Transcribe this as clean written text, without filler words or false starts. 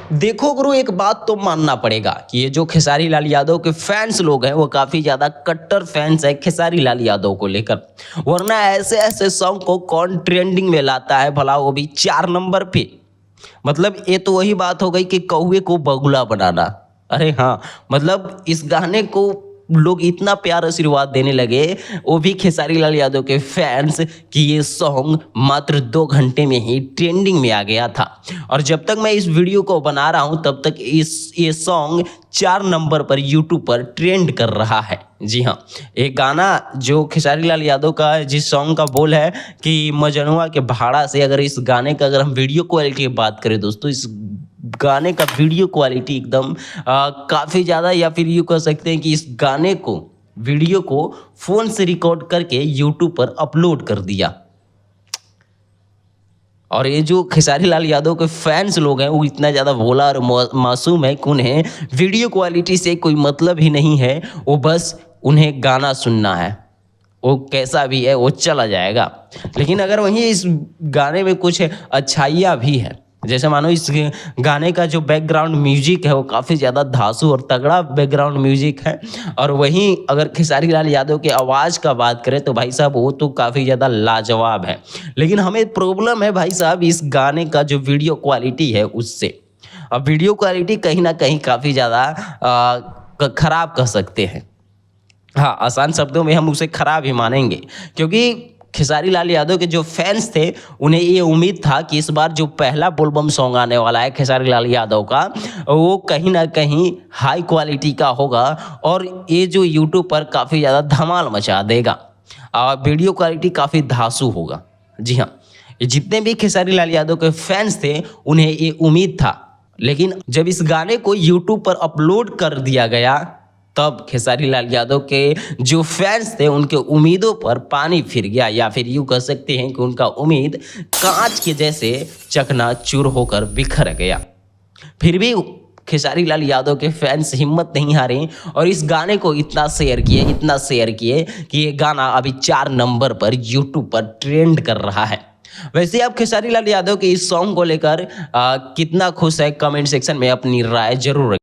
देखो गुरु, एक बात तो मानना पड़ेगा कि ये जो खेसारी लाल यादव के फैंस लोग हैं वो काफी ज्यादा कट्टर फैंस है खेसारी लाल यादव को लेकर। वरना ऐसे ऐसे सॉन्ग को कौन ट्रेंडिंग में लाता है भला, वो भी 4 नंबर पे। मतलब ये तो वही बात हो गई कि कौवे को बगुला बनाना। अरे हाँ, मतलब इस गाने को लोग इतना प्यार आशीर्वाद देने लगे, वो भी खेसारी लाल यादव के फैंस, कि ये सॉन्ग मात्र 2 घंटे में ही ट्रेंडिंग में आ गया था। और जब तक मैं इस वीडियो को बना रहा हूं तब तक ये सॉन्ग 4 नंबर पर यूट्यूब पर ट्रेंड कर रहा है। जी हाँ, एक गाना जो खेसारी लाल यादव का, जिस सॉन्ग का बोल है कि मजनुआ के भाड़ा से, अगर इस गाने का अगर हम वीडियो क्वालिटी की बात करें दोस्तों, इस गाने का वीडियो क्वालिटी एकदम काफ़ी ज़्यादा, या फिर यूँ कह सकते हैं कि इस गाने को, वीडियो को फ़ोन से रिकॉर्ड करके यूट्यूब पर अपलोड कर दिया। और ये जो खेसारी लाल यादव के फैंस लोग हैं वो इतना ज़्यादा भोला और मासूम है कि उन्हें वीडियो क्वालिटी से कोई मतलब ही नहीं है, वो बस उन्हें गाना सुनना है, वो कैसा भी है वो चला जाएगा। लेकिन अगर वहीं इस गाने में कुछ अच्छाइयाँ भी है, जैसे मानो इस गाने का जो बैकग्राउंड म्यूजिक है वो काफ़ी ज़्यादा धांसू और तगड़ा बैकग्राउंड म्यूजिक है। और वहीं अगर खेसारी लाल यादव के आवाज़ का बात करें तो भाई साहब वो तो काफ़ी ज़्यादा लाजवाब है। लेकिन हमें प्रॉब्लम है भाई साहब इस गाने का जो वीडियो क्वालिटी है उससे। अब वीडियो क्वालिटी कहीं ना कहीं काफ़ी ज़्यादा ख़राब कह सकते हैं। हाँ, आसान शब्दों में हम उसे ख़राब ही मानेंगे, क्योंकि खेसारी लाल यादव के जो फैंस थे उन्हें ये उम्मीद था कि इस बार जो पहला बोलबम सॉन्ग आने वाला है खेसारी लाल यादव का, वो कहीं ना कहीं हाई क्वालिटी का होगा और ये जो यूट्यूब पर काफ़ी ज़्यादा धमाल मचा देगा और वीडियो क्वालिटी काफ़ी धांसू होगा। जी हाँ, जितने भी खेसारी लाल यादव के फैंस थे उन्हें ये उम्मीद था। लेकिन जब इस गाने को यूट्यूब पर अपलोड कर दिया गया तब खेसारी लाल यादव के जो फैंस थे उनके उम्मीदों पर पानी फिर गया, या फिर यूँ कह सकते हैं कि उनका उम्मीद कांच के जैसे चकनाचूर होकर बिखर गया। फिर भी खेसारी लाल यादव के फैंस हिम्मत नहीं हारे और इस गाने को इतना शेयर किए कि ये गाना अभी 4 नंबर पर यूट्यूब पर ट्रेंड कर रहा है। वैसे आप खेसारी लाल यादव के इस सॉन्ग को लेकर कितना खुश है, कमेंट सेक्शन में अपनी राय जरूर